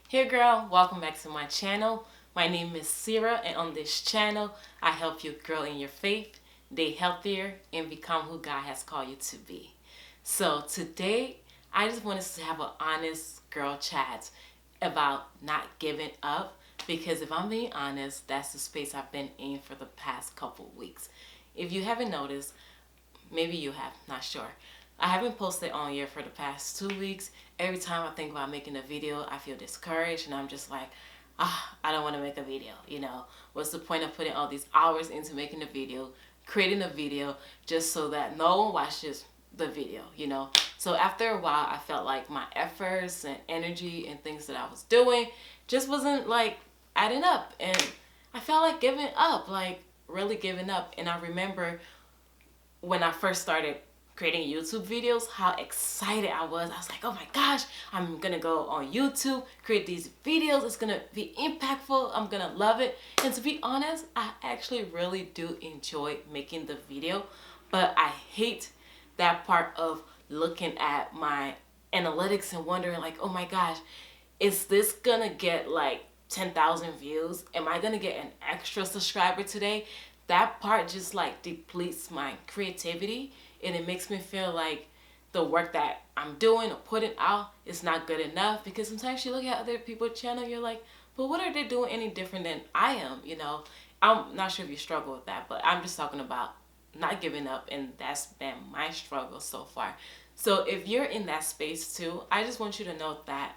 Hey girl, welcome back to my channel. My name is Syera, and on this channel, I help you grow in your faith, stay healthier, and become who God has called you to be. So today, I just want us to have an honest girl chat about not giving up, because if I'm being honest, that's the space I've been in for the past couple weeks. If you haven't noticed, maybe you have, not sure. I haven't posted on here for the past 2 weeks. Every time I think about making a video, I feel discouraged and I'm just like, I don't want to make a video. What's the point of putting all these hours into making a video, creating a video, just so that no one watches the video. So after a while, I felt like my efforts and energy and things that I was doing just wasn't like adding up. And I felt like giving up, like really giving up. And I remember when I first started creating YouTube videos, how excited I was. I was like, oh my gosh, I'm gonna go on YouTube, create these videos. It's gonna be impactful. I'm gonna love it. And to be honest, I actually really do enjoy making the video, but I hate that part of looking at my analytics and wondering like, oh my gosh, is this gonna get like 10,000 views? Am I gonna get an extra subscriber today? That part just like depletes my creativity, and it makes me feel like the work that I'm doing or putting out is not good enough, because sometimes you look at other people's channel, you're like, but what are they doing any different than I am? I'm not sure if you struggle with that, but I'm just talking about not giving up, and that's been my struggle so far. So if you're in that space too, I just want you to know that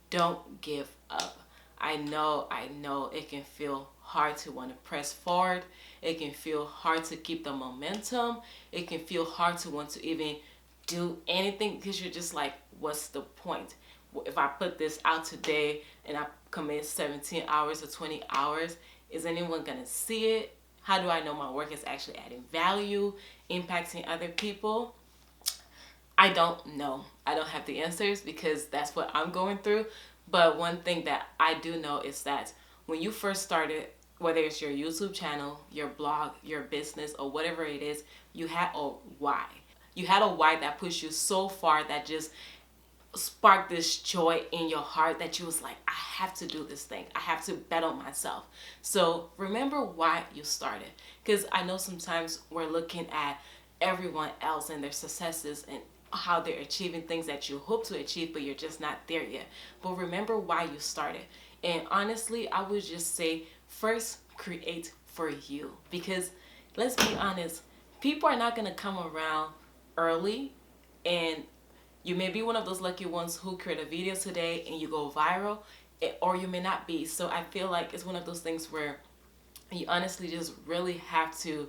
don't give up. I know it can feel hard to want to press forward. It can feel hard to keep the momentum. It can feel hard to want to even do anything, because you're just like, what's the point? If I put this out today and I commit 17 hours or 20 hours, is anyone going to see it? How do I know my work is actually adding value, impacting other people? I don't know. I don't have the answers, because that's what I'm going through. But one thing that I do know is that when you first started, whether it's your YouTube channel, your blog, your business, or whatever it is, you had a why. You had a why that pushed you so far, that just sparked this joy in your heart, that you was like, I have to do this thing. I have to bet on myself. So remember why you started. Because I know sometimes we're looking at everyone else and their successes and how they're achieving things that you hope to achieve, but you're just not there yet. But remember why you started. And honestly, I would just say, first, create for you. Because let's be honest, people are not going to come around early, and you may be one of those lucky ones who create a video today and you go viral, or you may not be. So I feel like it's one of those things where you honestly just really have to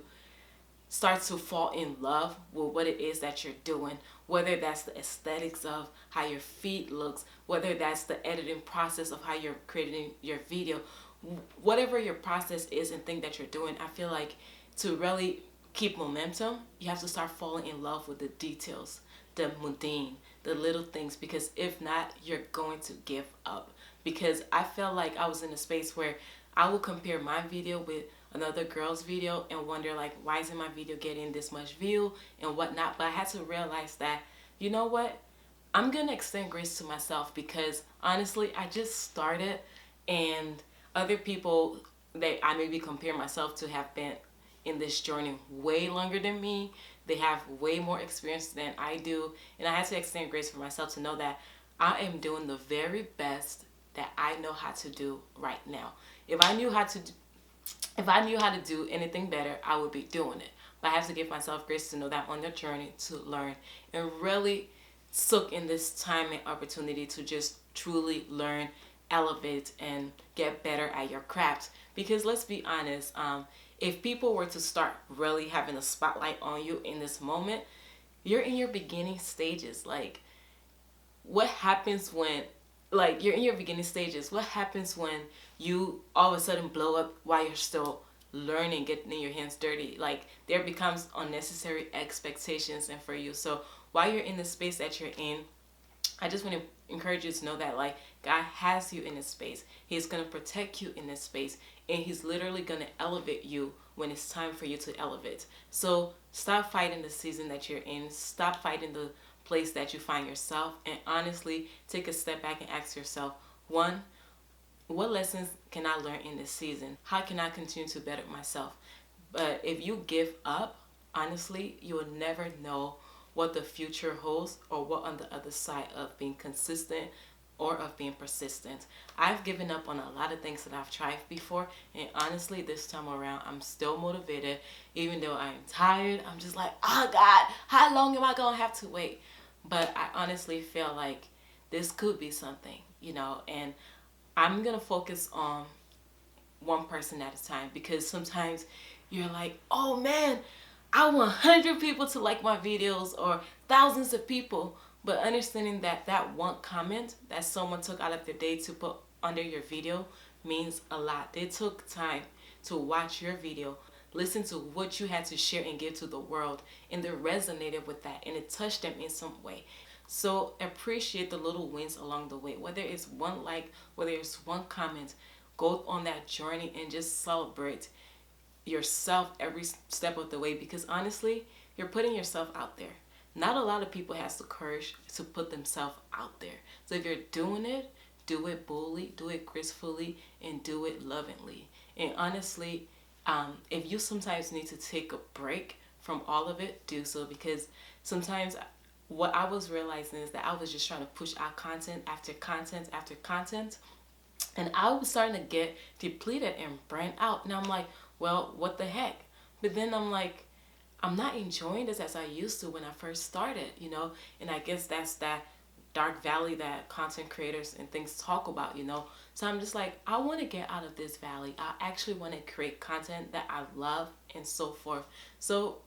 start to fall in love with what it is that you're doing, whether that's the aesthetics of how your feed looks, whether that's the editing process of how you're creating your video, whatever your process is and thing that you're doing. I feel like to really keep momentum, you have to start falling in love with the details, the mundane, the little things, because if not, you're going to give up. Because I felt like I was in a space where I would compare my video with another girl's video and wonder like, why isn't my video getting this much view and whatnot. But I had to realize that, you know what, I'm gonna extend grace to myself, because honestly, I just started, and other people that I maybe compare myself to have been in this journey way longer than me. They have way more experience than I do, and I had to extend grace for myself to know that I am doing the very best that I know how to do right now. If I knew how to do anything better, I would be doing it. But I have to give myself grace to know that I'm on the journey to learn and really soak in this time and opportunity to just truly learn, elevate, and get better at your craft. Because let's be honest, if people were to start really having a spotlight on you in this moment, you're in your beginning stages. Like, what happens when, like, you're in your beginning stages, what happens when you all of a sudden blow up while you're still learning, getting your hands dirty? Like, there becomes unnecessary expectations and for you. So while you're in the space that you're in, I just want to encourage you to know that like, God has you in this space. He's going to protect you in this space, and he's literally going to elevate you when it's time for you to elevate. So stop fighting the season that you're in. Stop fighting the place that you find yourself, and honestly take a step back and ask yourself, one, what lessons can I learn in this season? How can I continue to better myself? But if you give up, honestly, you will never know what the future holds or what on the other side of being consistent or of being persistent. I've given up on a lot of things that I've tried before, and honestly, this time around, I'm still motivated. Even though I'm tired, I'm just like, oh God, how long am I gonna have to wait? But I honestly feel like this could be something, and I'm gonna focus on one person at a time, because sometimes you're like, oh man, I want 100 people to like my videos or thousands of people. But understanding that that one comment that someone took out of their day to put under your video means a lot. They took time to watch your video, listen to what you had to share and give to the world, and they resonated with that and it touched them in some way. So appreciate the little wins along the way, whether it's one like, whether it's one comment. Go on that journey and just celebrate yourself every step of the way, because honestly, you're putting yourself out there. Not a lot of people has the courage to put themselves out there. So if you're doing it, do it boldly, do it gracefully, and do it lovingly. And honestly, if you sometimes need to take a break from all of it, do so, because sometimes what I was realizing is that I was just trying to push out content after content after content, and I was starting to get depleted and burnt out. And I'm like, well, what the heck? But then I'm like, I'm not enjoying this as I used to when I first started. And I guess that's that dark valley that content creators and things talk about. So I'm just like, I want to get out of this valley. I actually want to create content that I love and so forth. So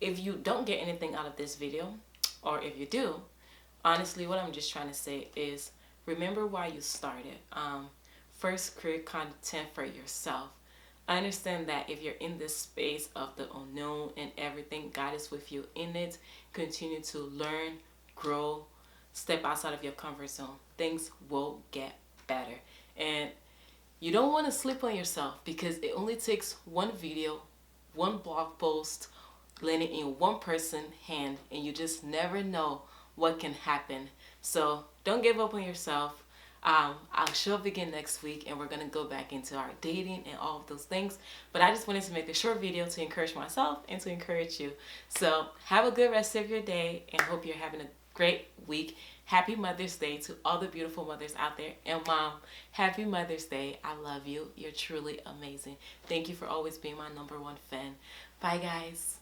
if you don't get anything out of this video, or if you do, honestly, what I'm just trying to say is, remember why you started. First, create content for yourself. I understand that if you're in this space of the unknown and everything, God is with you in it. Continue to learn, grow, step outside of your comfort zone. Things will get better. And you don't want to sleep on yourself, because it only takes one video, one blog post, landing in one person's hand, and you just never know what can happen. So don't give up on yourself. I'll show up again next week, and we're going to go back into our dating and all of those things. But I just wanted to make a short video to encourage myself and to encourage you. So have a good rest of your day, and hope you're having a great week. Happy Mother's Day to all the beautiful mothers out there. And Mom, happy Mother's Day. I love you. You're truly amazing. Thank you for always being my #1 fan. Bye, guys.